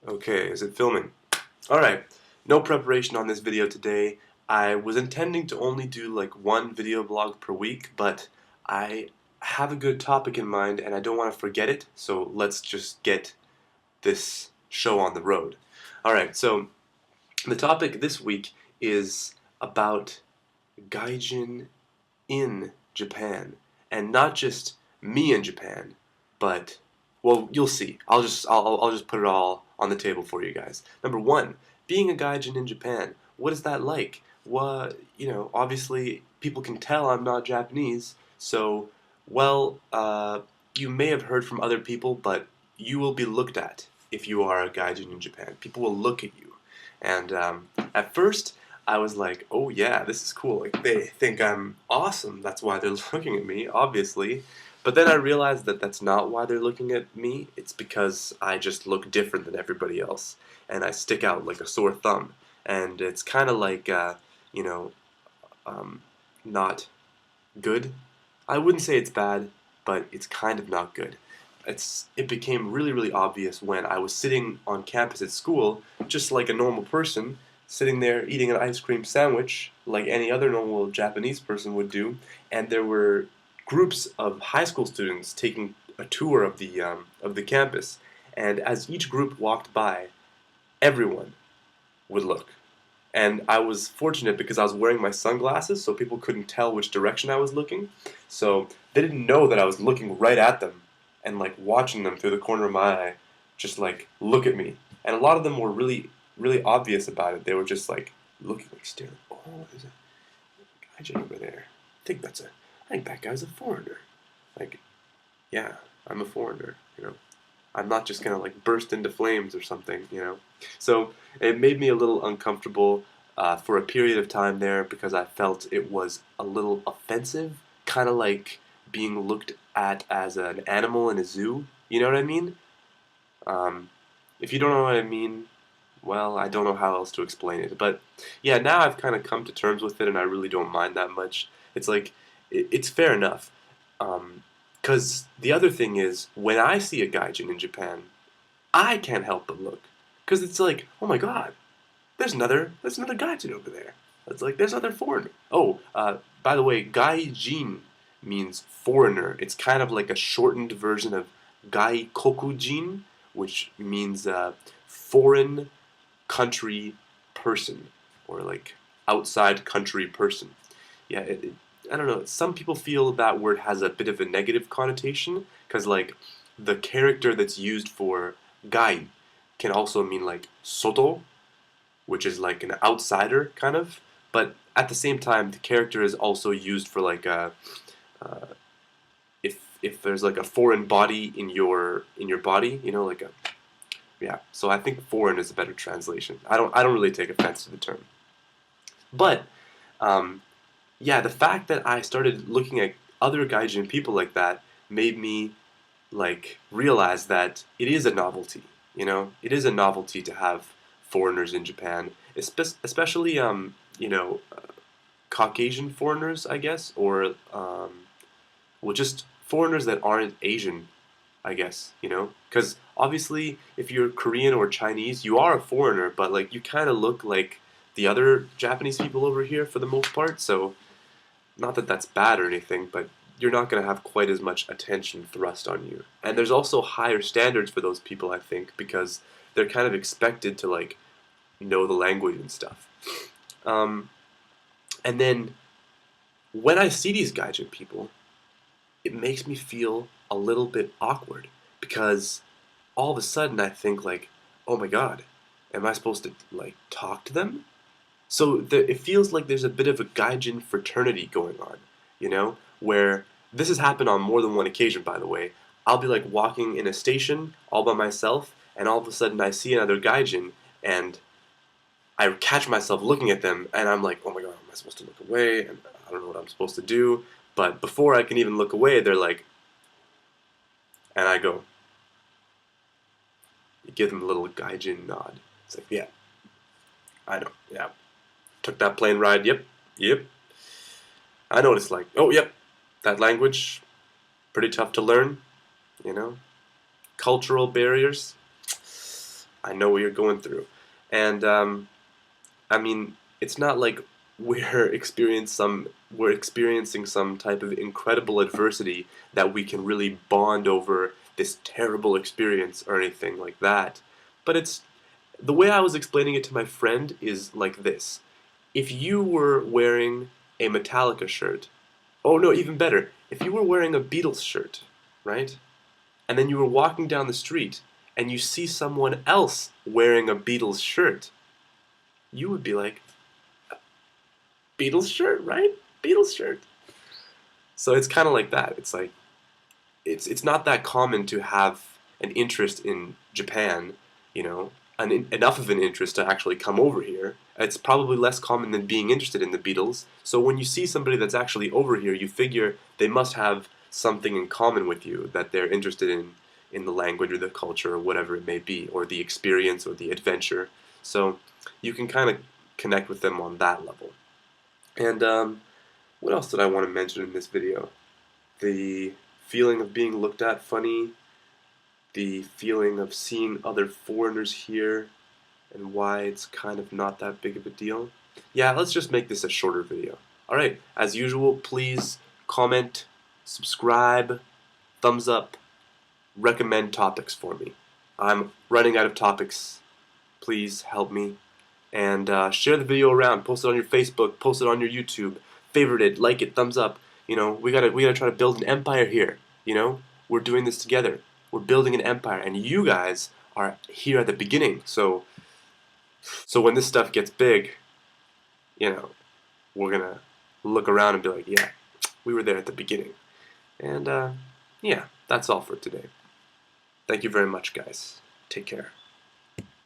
Okay, is it filming? Alright, no preparation on this video today. I was intending to only do like one video blog per week, but I have a good topic in mind and I don't want to forget it, so let's just get this show on the road. Alright, so the topic this week is about Gaijin in Japan, and not just me in Japan, but well, you'll see. I'll just put it all on the table for you guys. Number one, being a gaijin in Japan. What is that like? What obviously people can tell I'm not Japanese, so well, you may have heard from other people, but you will be looked at if you are a gaijin in Japan. People will look at you, and at first I was like, oh yeah, this is cool. Like they think I'm awesome. That's why they're looking at me, obviously. But then I realized that that's not why they're looking at me. It's because I just look different than everybody else, and I stick out like a sore thumb. And it's kind of like, you know, not good. I wouldn't say it's bad, but it's kind of not good. It became really obvious when I was sitting on campus at school, just like a normal person, sitting there eating an ice cream sandwich like any other normal Japanese person would do, and there were groups of high school students taking a tour of the campus, and as each group walked by, everyone would look. And I was fortunate because I was wearing my sunglasses, so people couldn't tell which direction I was looking. So they didn't know that I was looking right at them and like watching them through the corner of my eye, just like look at me. And a lot of them were really obvious about it. They were just like looking, like staring. Oh, there's a gaijin over there. I think that guy's a foreigner. Like, yeah, I'm a foreigner. I'm not just gonna like burst into flames or something. So it made me a little uncomfortable for a period of time there because I felt it was a little offensive, kind of like being looked at as an animal in a zoo. You know what I mean? Um, if you don't know what I mean, well, I don't know how else to explain it. But yeah, now I've kind of come to terms with it, and I really don't mind that much. It's like it's fair enough. Because the other thing is, when I see a gaijin in Japan, I can't help but look. Because it's like, oh my god, there's another gaijin over there. It's like, there's another foreigner. Oh, by the way, gaijin means foreigner. It's kind of like a shortened version of gaikokujin, which means foreign country person, or like outside country person. Yeah, I don't know. Some people feel that word has a bit of a negative connotation because, like, the character that's used for gai can also mean like soto, which is like an outsider kind of. But at the same time, the character is also used for like a if there's like a foreign body in your body, like a yeah. So I think foreign is a better translation. I don't really take offense to the term, but um, yeah, the fact that I started looking at other gaijin people like that made me like realize that it is a novelty. It is a novelty to have foreigners in Japan, especially Caucasian foreigners, I guess, or well, just foreigners that aren't Asian, I guess. Because obviously, if you're Korean or Chinese, you are a foreigner, but like you kind of look like the other Japanese people over here for the most part. So not that that's bad or anything, but you're not going to have quite as much attention thrust on you. And there's also higher standards for those people, I think, because they're kind of expected to like know the language and stuff. Um, and then when I see these gaijin people, it makes me feel a little bit awkward because all of a sudden I think like, oh my god, am I supposed to like talk to them? So it feels like there's a bit of a gaijin fraternity going on, where this has happened on more than one occasion, by the way. I'll be like walking in a station all by myself, and all of a sudden I see another gaijin, and I catch myself looking at them, and I'm like, oh my god, am I supposed to look away? And I don't know what I'm supposed to do. But before I can even look away, they're like, and I go, you give them a little gaijin nod. It's like, yeah, I know, yeah. Took that plane ride, yep. I know what it's like. Oh, yep, that language, pretty tough to learn, you know. Cultural barriers. I know what you're going through. And I mean, it's not like we're experiencing some type of incredible adversity that we can really bond over this terrible experience or anything like that. But it's the way I was explaining it to my friend is like this. If you were wearing a Metallica shirt, oh no, even better, if you were wearing a Beatles shirt, right? And then you were walking down the street and you see someone else wearing a Beatles shirt, you would be like, Beatles shirt, right? Beatles shirt. So it's kind of like that. It's like it's not that common to have an interest in Japan, you know, enough of an interest to actually come over here. It's probably less common than being interested in the Beatles. So when you see somebody that's actually over here, you figure they must have something in common with you, that they're interested in the language or the culture or whatever it may be, or the experience or the adventure. So you can kind of connect with them on that level. And what else did I want to mention in this video? The feeling of being looked at funny, the feeling of seeing other foreigners here, and why it's kind of not that big of a deal. Yeah, let's just make this a shorter video. Alright, as usual, please comment, subscribe, thumbs up, recommend topics for me. I'm running out of topics. Please help me. And share the video around. Post it on your Facebook. Post it on your YouTube. Favorite it. Like it. Thumbs up. You know, we gotta try to build an empire here. You know, we're doing this together. We're building an empire, and you guys are here at the beginning. So when this stuff gets big, you know, we're gonna look around and be like, yeah, we were there at the beginning. And yeah, that's all for today. Thank you very much, guys. Take care.